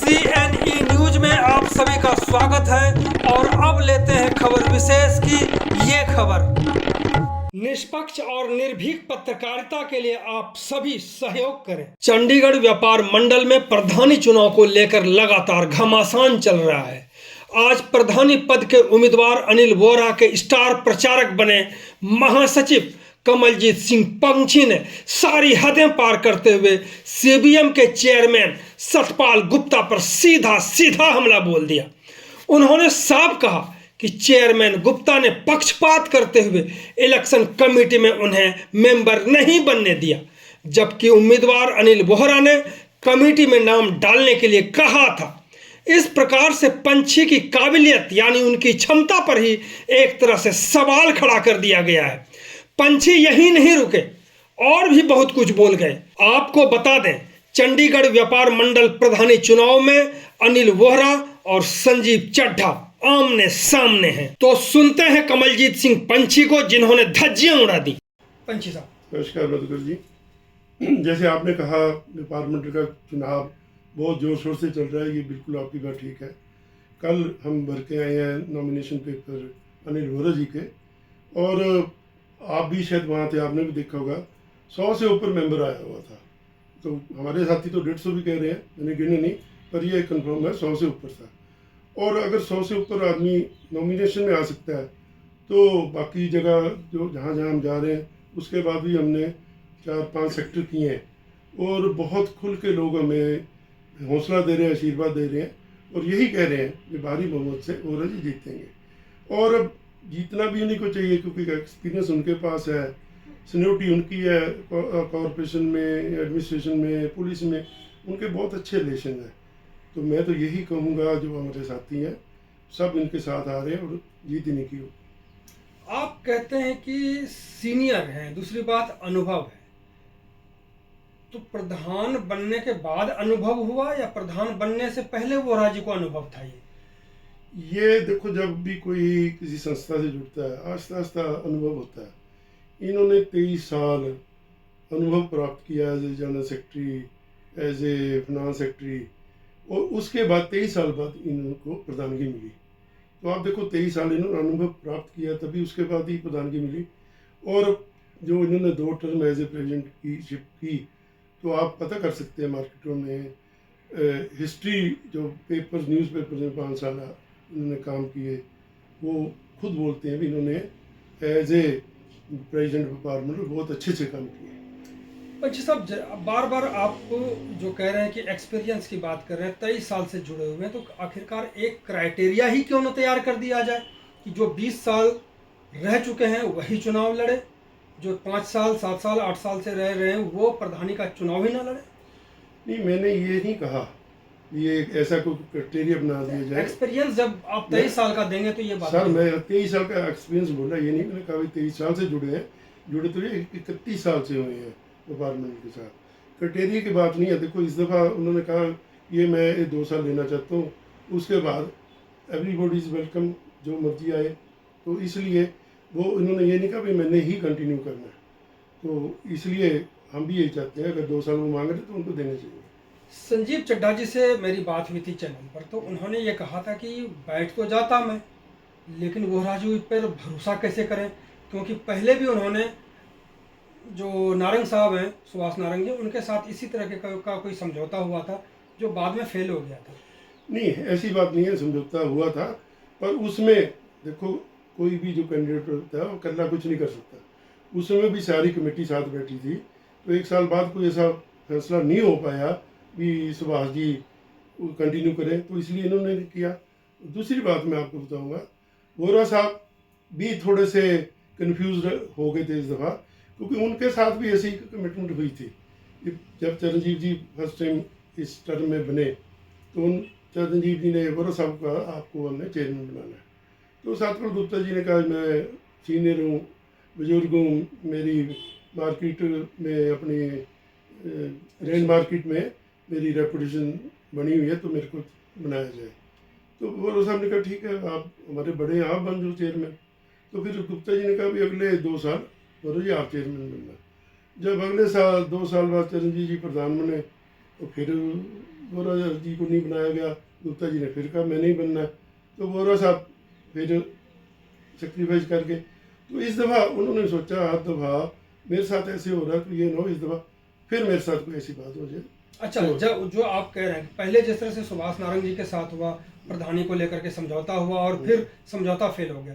CNE news में आप सभी का स्वागत है और अब लेते हैं खबर विशेष की ये खबर। निष्पक्ष और निर्भीक पत्रकारिता के लिए आप सभी सहयोग करें। चंडीगढ़ व्यापार मंडल में प्रधानी चुनाव को लेकर लगातार घमासान चल रहा है। आज प्रधानी पद के उम्मीदवार अनिल वोरा के स्टार प्रचारक बने महासचिव कमलजीत सिंह पंछी ने सारी हदें पार करते हुए CBM के चेयरमैन सतपाल गुप्ता पर सीधा सीधा हमला बोल दिया। उन्होंने साफ कहा कि चेयरमैन गुप्ता ने पक्षपात करते हुए इलेक्शन कमेटी में उन्हें मेंबर नहीं बनने दिया, जबकि उम्मीदवार अनिल वोहरा ने कमेटी में नाम डालने के लिए कहा था। इस प्रकार से पंछी की काबिलियत यानी उनकी क्षमता पर ही एक तरह से सवाल खड़ा कर दिया गया है। पंछी यही नहीं रुके और भी बहुत कुछ बोल गए। आपको बता दें, चंडीगढ़ व्यापार मंडल प्रधानी चुनाव में अनिल वोहरा और संजीव चड्ढा आमने सामने हैं। तो सुनते हैं कमलजीत सिंह पंछी को, जिन्होंने धज्जियां उड़ा दी। पंछी साहब नमस्कार मधुकर जी। जैसे आपने कहा व्यापार मंडल का चुनाव बहुत जोर शोर से चल रहा है, ये बिल्कुल आपकी बात ठीक है। कल हम भर के आए हैं नॉमिनेशन पेपर अनिल वोहरा जी के, और आप भी शायद वहाँ थे, आपने भी देखा होगा 100 से ऊपर मेंबर आया हुआ था। तो हमारे साथी तो 150 भी कह रहे हैं, मैंने गिने नहीं, पर ये कंफर्म है 100 से ऊपर था। और अगर 100 से ऊपर आदमी नॉमिनेशन में आ सकता है तो बाकी जगह जो जहाँ जहाँ हम जा रहे हैं उसके बाद भी हमने 4-5 सेक्टर किए हैं और बहुत खुल के लोग हमें हौसला दे रहे हैं, आशीर्वाद दे रहे हैं और यही कह रहे हैं कि भारी बहुमत से वोहरा जी जीतेंगे। और अब जीतना भी उन्हीं को चाहिए क्योंकि एक्सपीरियंस उनके पास है, सीनियरिटी उनकी है, कॉरपोरेशन में, एडमिनिस्ट्रेशन में, पुलिस में उनके बहुत अच्छे रिलेशन हैं। तो मैं तो यही कहूँगा जो हमारे साथी हैं सब इनके साथ आ रहे हैं और जीत इन्हीं की हो। आप कहते हैं कि सीनियर हैं, दूसरी बात अनुभव है, तो प्रधान बनने के बाद अनुभव हुआ या प्रधान बनने से पहले वोहरा जी को अनुभव था? ये देखो, जब भी कोई किसी संस्था से जुड़ता है आस्ता आस्ता अनुभव होता है। इन्होंने 23 साल अनुभव प्राप्त किया as a general secretary, as a finance secretary, और उसके बाद 23 साल बाद इनको प्रधानगी मिली। तो आप देखो 23 साल इन्होंने अनुभव प्राप्त किया, तभी उसके बाद ही प्रधानगी मिली। और जो इन्होंने 2 टर्म एज ए प्रेसिडेंट की शिप की, तो आप पता कर सकते हैं मार्केटों में हिस्ट्री जो पेपर्स न्यूज़पेपर में 5 साल इन्होंने काम किए, वो खुद बोलते हैं भी इन्होंने एज ए प्रेसिडेंट व्यापार मंडल बहुत अच्छे से काम किए। पंछी साहब, बार बार आप जो कह रहे हैं कि एक्सपीरियंस की बात कर रहे हैं, 23 साल से जुड़े हुए हैं, तो आखिरकार एक क्राइटेरिया ही क्यों न तैयार कर दिया जाए कि जो 20 साल रह चुके हैं वही चुनाव लड़े, जो 5 साल 7 साल 8 साल से रह रहे हैं वो प्रधानी का चुनाव ही ना लड़े? नहीं, मैंने ये नहीं कहा ये ऐसा कोई क्राइटेरिया बना दिया जाए। एक्सपीरियंस जब आप 23 साल का देंगे तो ये बात सर, मैं 23 साल का एक्सपीरियंस बोला, ये नहीं मैंने कहा 23 साल से जुड़े हैं, जुड़े तो ये 31 साल से हुए हैं व्यापार मंडल के साथ। क्राइटेरिया की बात नहीं है। देखो, इस दफ़ा उन्होंने कहा ये मैं 2 साल लेना चाहता हूँ, उसके बाद एवरीबॉडी इज़ वेलकम, जो मर्जी आए। तो इसलिए वो इन्होंने ये नहीं कहा भी मैंने ही कंटिन्यू करना है। तो इसलिए हम भी यही चाहते हैं, अगर 2 साल वो मांग रहे तो उनको देने चाहिए। संजीव चड्ढा जी से मेरी बात हुई थी चैनल पर, तो उन्होंने ये कहा था कि बैठ तो जाता मैं, लेकिन वोहरा जी पर भरोसा कैसे करें, क्योंकि पहले भी उन्होंने जो नारंग साहब हैं, सुभाष नारंग जी, उनके साथ इसी तरह का कोई समझौता हुआ था जो बाद में फेल हो गया था। नहीं, ऐसी बात नहीं है, समझौता हुआ था, पर उसमें देखो कोई भी जो कैंडिडेट होता है वो अकेला कुछ नहीं कर सकता। उसमें भी सारी कमेटी साथ बैठी थी, तो 1 साल बाद कोई ऐसा फैसला नहीं हो पाया भी सुभाष जी कंटिन्यू करें, तो इसलिए इन्होंने किया। दूसरी बात मैं आपको बताऊंगा, वोहरा साहब भी थोड़े से कंफ्यूज हो गए थे इस दफ़ा, क्योंकि उनके साथ भी ऐसी कमिटमेंट हुई थी। जब चरणजीव जी फर्स्ट टाइम इस टर्म में बने तो उन चरणजीव जी ने वोहरा साहब का आपको हमने चेयरमैन बनाना है। तो सतपाल गुप्ता जी ने कहा मैं सीनियर हूँ, बुजुर्ग हूँ, मेरी मार्केट में अपनी रेन मार्केट में मेरी रेपुटेशन बनी हुई है, तो मेरे को बनाया जाए। तो वोहरा साहब ने कहा ठीक है, आप हमारे बड़े हैं, आप बन जाओ चेयरमैन। तो फिर गुप्ता जी ने कहा भी अगले 2 साल वोहरा जी आप चेयरमैन बनना। जब अगले साल 2 साल बाद चरणजीव जी प्रधान बने तो फिर वोरा जी को नहीं बनाया गया। गुप्ता जी ने फिर कहा मैं नहीं बनना है, तो वोरा साहब फिर सेक्रीफाइस करके। तो इस दफ़ा उन्होंने सोचा हर दफ़ा मेरे साथ ऐसे हो रहा है तो ये ना हो इस दफ़ा फिर मेरे साथ कोई ऐसी बात हो जाए। अच्छा, तो जब जो आप कह रहे हैं पहले जिस तरह से सुभाष नारंग जी के साथ हुआ, प्रधानी को लेकर के समझौता हुआ और फिर समझौता फेल हो गया,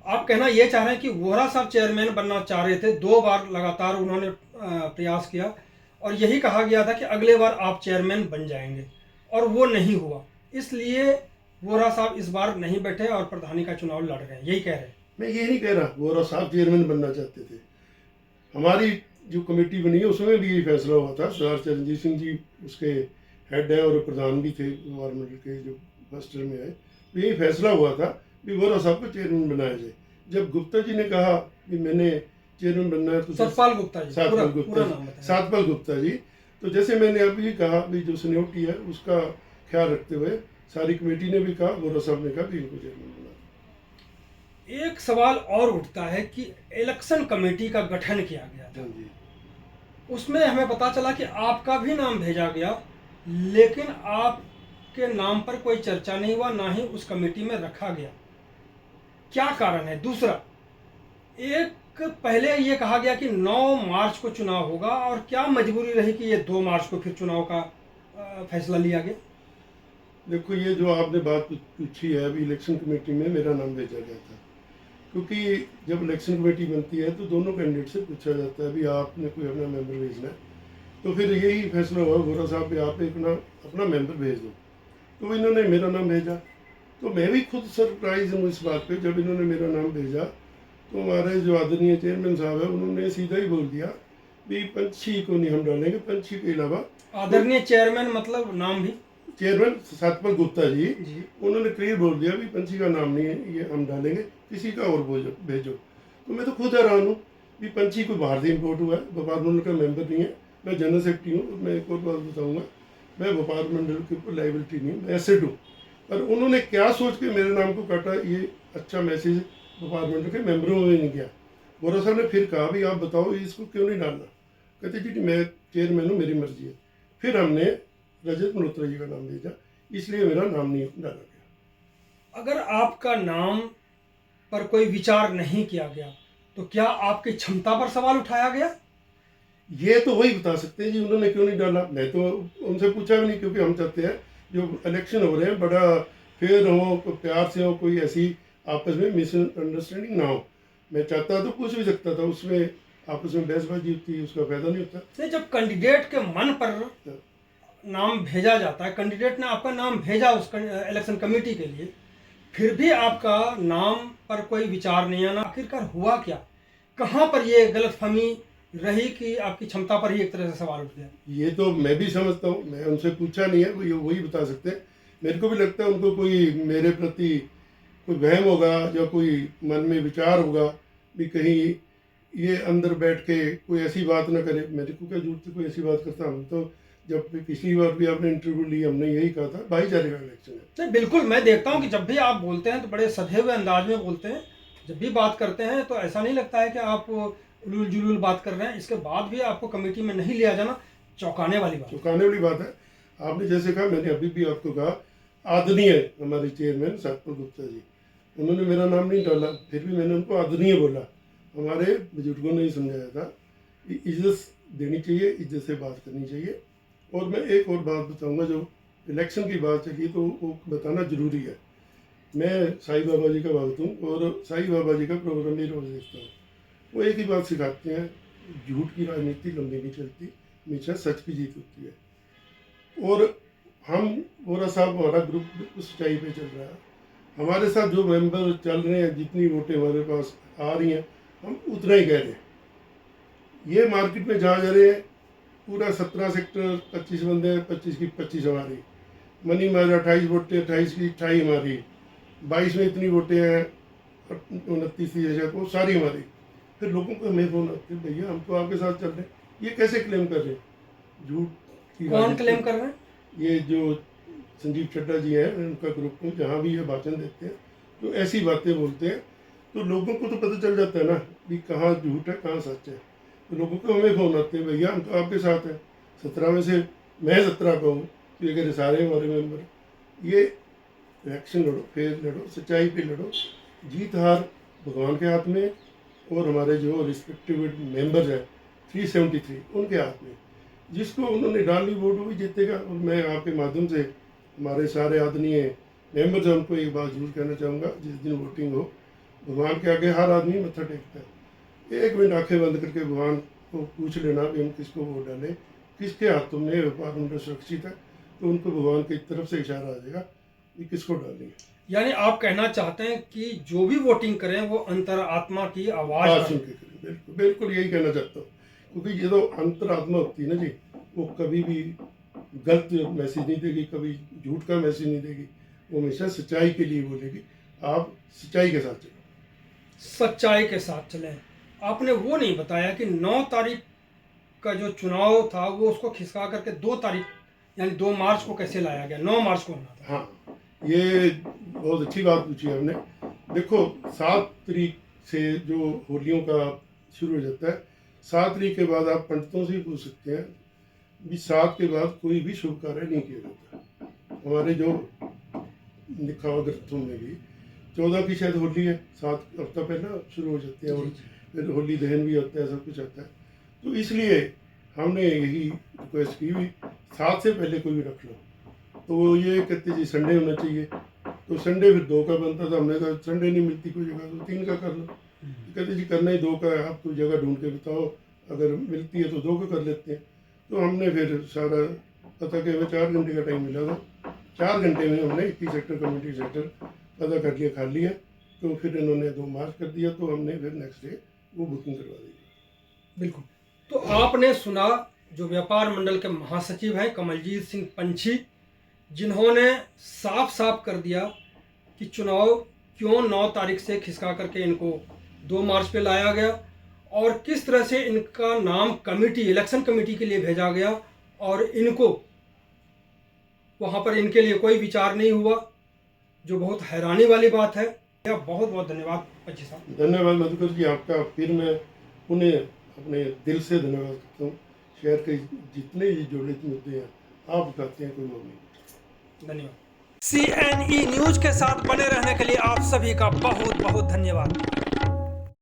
आप कहना ये चाह रहे हैं कि वोहरा साहब चेयरमैन बनना चाह रहे थे, 2 बार लगातार उन्होंने प्रयास किया और यही कहा गया था कि अगले बार आप चेयरमैन बन जाएंगे और वो नहीं हुआ, इसलिए वोहरा साहब इस बार नहीं बैठे और प्रधानी का चुनाव लड़ रहे हैं, यही कह रहे हैं? मैं ये नहीं कह रहा वोरा साहब चेयरमैन बनना चाहते थे। हमारी जो कमेटी बनी है उसमें भी यही फैसला हुआ था। सरदार चरणजीत सिंह जी उसके हेड है और प्रधान भी थे गवर्नमेंट के जो फर्स्ट टर्म में आए, तो यही फैसला हुआ था कि वोरा साहब को चेयरमैन बनाया जाए। जब गुप्ता जी ने कहा कि मैंने चेयरमैन बनना है तो सतपाल गुप्ता जी, सतपाल गुप्ता पूरा जी, नाम बताएं। सतपाल गुप्ता जी, तो जैसे मैंने अभी कहा भी जो सीनियोरिटी है उसका ख्याल रखते हुए सारी कमेटी ने भी कहा, वोरा साहब ने कहा कि इनको चेयरमैन बना। एक सवाल और उठता है कि इलेक्शन कमेटी का गठन किया गया था, हाँ जी। उसमें हमें पता चला कि आपका भी नाम भेजा गया, लेकिन आपके नाम पर कोई चर्चा नहीं हुआ, ना ही उस कमेटी में रखा गया, क्या कारण है? दूसरा, एक पहले ये कहा गया कि 9 मार्च को चुनाव होगा और क्या मजबूरी रही कि ये 2 मार्च को फिर चुनाव का फैसला लिया गया? देखो ये जो आपने बात पूछी है, अभी इलेक्शन कमेटी में मेरा नाम भेजा गया था, क्योंकि जब इलेक्शन कमेटी बनती है तो दोनों कैंडिडेट से पूछा जाता है भी आपने कोई अपना मेंबर भेजना है, तो फिर यही फैसला हुआ वोरा साहब भी आप एक ना अपना मेंबर भेज दो, तो इन्होंने मेरा नाम भेजा। तो मैं भी खुद सरप्राइज हूँ इस बात पे, जब इन्होंने मेरा नाम भेजा तो हमारे जो आदरणीय चेयरमैन साहब है उन्होंने सीधा ही बोल दिया भी पंछी को नहीं हम डालेंगे, पंछी के अलावा। आदरणीय चेयरमैन मतलब नाम भी? चेयरमैन सतपाल गुप्ता जी, जी। उन्होंने क्लियर बोल दिया भी पंछी का नाम नहीं है ये हम डालेंगे, किसी का और भेजो। तो मैं तो खुद हैरान हूँ भी पंछी कोई बाहर से इम्पोर्ट हुआ है, व्यापार मंडल का मेंबर नहीं है, मैं जनरल सेक्रेटरी हूँ। मैं एक और बात बताऊँगा, मैं व्यापार मंडल के ऊपर लाइबिलिटी नहीं हूँ, मैं एसेट हूँ। पर उन्होंने क्या सोच के मेरे नाम को काटा, ये अच्छा मैसेज व्यापार मंडल के मेंबरों में नहीं गया। वोरा साहब ने फिर कहा भी आप बताओ इसको क्यों नहीं डालना, कहते जी मैं चेयरमैन हूँ, मेरी मर्जी है। फिर हमने रजत मल्होत्रा जी का नाम भेजा, इसलिए मेरा नाम नहीं डाला गया। अगर आपका नाम पर कोई विचार नहीं किया गया तो क्या आपकी क्षमता पर सवाल उठाया गया? ये तो वही बता सकते हैं जी उन्होंने क्यों नहीं डाला। मैं तो उनसे पूछा भी नहीं, क्योंकि हम चाहते हैं जो इलेक्शन हो रहे हैं बड़ा फेयर हो, प्यार से हो, कोई ऐसी आपस में मिसअंडरस्टैंडिंग ना हो। मैं चाहता तो पूछ भी सकता था, उसमें आपस में बहसबाजी होती, उसका फायदा नहीं होता। नहीं, जब कैंडिडेट के मन पर नाम भेजा जाता है, कैंडिडेट ने आपका नाम भेजा उस इलेक्शन कमेटी के लिए, फिर भी आपका नाम पर कोई विचार नहीं आना, आखिरकार हुआ क्या? कहाँ पर ये गलतफहमी रही कि आपकी क्षमता पर ही एक तरह से सवाल उठ गया? ये तो मैं भी समझता हूँ, मैं उनसे पूछा नहीं है, वही बता सकते हैं। मेरे को भी लगता है उनको कोई मेरे प्रति कोई वहम होगा या कोई मन में विचार होगा भी कहीं ये अंदर बैठ के कोई ऐसी बात ना करे। मेरे को क्या जरूरत थी कोई ऐसी बात करता। हम तो जब पिछली बार भी आपने इंटरव्यू ली, हमने यही कहा था भाईचारे का इलेक्शन है। नहीं, बिल्कुल, मैं देखता हूँ कि जब भी आप बोलते हैं तो बड़े सधे हुए अंदाज में बोलते हैं, जब भी बात करते हैं तो ऐसा नहीं लगता है कि आप उलूल जुलूल बात कर रहे हैं। इसके बाद भी आपको कमेटी में नहीं लिया जाना चौंकाने वाली बात। चौंकाने वाली बात है। आपने जैसे कहा, मैंने अभी भी आपको कहा, आदरणीय हमारे चेयरमैन सतपाल गुप्ता जी, उन्होंने मेरा नाम नहीं डाला, फिर भी मैंने उनको आदरणीय बोला। हमारे बुजुर्गों ने ही समझाया था कि इज्जत देनी चाहिए, इज्जत से बात करनी चाहिए। और मैं एक और बात बताऊंगा, जो इलेक्शन की बात चली तो वो बताना जरूरी है। मैं साईं बाबा जी का भक्त हूँ और साईं बाबा जी का प्रोग्राम भी रोज़ देखता हूँ। वो एक ही बात सिखाते हैं, झूठ की राजनीति लंबी नहीं चलती, हमेशा सच की जीत होती है। और हम वोरा साहब हमारा ग्रुप उस सच्चाई पे चल रहा है। हमारे साथ जो मेंबर चल रहे हैं, जितनी वोटें हमारे पास आ रही हैं, हम उतना ही कह रहे हैं। ये मार्केट में जहाँ जा रहे हैं, पूरा 17 सेक्टर 25 बंदे हैं, 25 की 25 हमारी। मनी मार 28 वोटें, 28 की 28 हमारी। 22 में इतनी वोटें हैं, 29 वो सारी हमारी। फिर लोगों को हमें फोन आते हैं, भैया हम तो आपके साथ चल रहे हैं, ये कैसे क्लेम कर रहे हैं? झूठ की कौन क्लेम कर रहे हैं? ये जो संजीव चड्ढा जी हैं, उनका ग्रुप में जहाँ भी ये भाषण देते हैं तो ऐसी बातें बोलते हैं, तो लोगों को तो पता चल जाता है ना कि कहाँ झूठ है कहाँ सच है। तो लोगों को हमें फोन आते हैं, भैया हम तो आपके साथ हैं, 17 में से मैं 17 का हूँ, कि अगर सारे हमारे मेंबर ये इलेक्शन लड़ो, फेर लड़ो, सच्चाई पे लड़ो, जीत हार भगवान के हाथ में और हमारे जो रिस्पेक्टिव मेंबर्स हैं 373 उनके हाथ में। जिसको उन्होंने डाली वोट वही जीतेगा। और मैं आपके माध्यम से हमारे सारे आदरणीय मेंबर्स हैं उनको एक बात जरूर कहना चाहूँगा, जिस दिन वोटिंग हो भगवान के आगे हर आदमी मत्था टेकता है। 1 मिनट आंखें बंद करके भगवान को पूछ लेना कि हम किसको वोट डालें, किसके हाथों में व्यापार मंडल सुरक्षित है, तो उनको भगवान की तरफ से इशारा आ जाएगा कि किसको डालेंगे। यानी आप कहना चाहते हैं कि जो भी वोटिंग करें वो अंतरात्मा की आवाज़ बात है। सुन के करें, बिल्कुल बिल्कुल यही कहना चाहता हूँ। क्योंकि ये तो अंतरात्मा होती है ना जी, वो कभी भी गलत मैसेज नहीं देगी, कभी झूठ का मैसेज नहीं देगी, वो हमेशा सच्चाई के लिए बोलेगी। आप सच्चाई के साथ चलो, सच्चाई के साथ चलें। आपने वो नहीं बताया कि 9 तारीख का जो चुनाव था वो उसको खिसका करके 2 तारीख यानी 2 मार्च को कैसे लाया गया? 9 मार्च को होना था। हाँ ये बहुत अच्छी बात पूछी हमने। देखो 7 तारीख से जो होलियों का शुरू हो जाता है, 7 तारीख के बाद आप पंडितों से ही पूछ सकते हैं भी 7 के बाद कोई भी शुभ कार्य नहीं किया जाता। हमारे जो लिखा हुआ ग्रंथों में भी 14 की शायद होली है, 7 हफ्ता पहले शुरू हो जाती है, और फिर होली दहन भी होता है, सब कुछ आता है। तो इसलिए हमने यही रिक्वेस्ट की भी 7 से पहले कोई भी रख लो। तो वो ये कहते जी संडे होना चाहिए, तो संडे फिर 2 का बनता था। हमने कहा संडे नहीं मिलती कोई जगह तो 3 का कर लो। कहते जी करना ही 2 का है, आप कोई जगह ढूंढ के बताओ, अगर मिलती है तो 2 का कर लेते हैं। तो हमने फिर सारा पता कि हमें 4 घंटे का टाइम मिला था, 4 घंटे में हमने 21 सेक्टर कम्युनिटी सेंटर पता कर लिया, खाली है। तो फिर इन्होंने 2 मार्च कर दिया, तो हमने फिर नेक्स्ट डे वो बुकिंग करवा दी। बिल्कुल। तो आपने सुना जो व्यापार मंडल के महासचिव हैं कमलजीत सिंह पंछी, जिन्होंने साफ साफ कर दिया कि चुनाव क्यों 9 तारीख से खिसका करके इनको 2 मार्च पे लाया गया और किस तरह से इनका नाम कमेटी, इलेक्शन कमेटी के लिए भेजा गया और इनको वहाँ पर इनके लिए कोई विचार नहीं हुआ, जो बहुत हैरानी वाली बात है। बहुत बहुत धन्यवाद पंछी साहब। धन्यवाद मधुकर जी, आपका फिर मैं उन्हें अपने दिल से धन्यवाद करता हूँ। शहर के जितने भी जुड़े मुद्दे हैं आप बताते हैं, कोई वो नहीं। धन्यवाद। CNE न्यूज के साथ बने रहने के लिए आप सभी का बहुत बहुत धन्यवाद।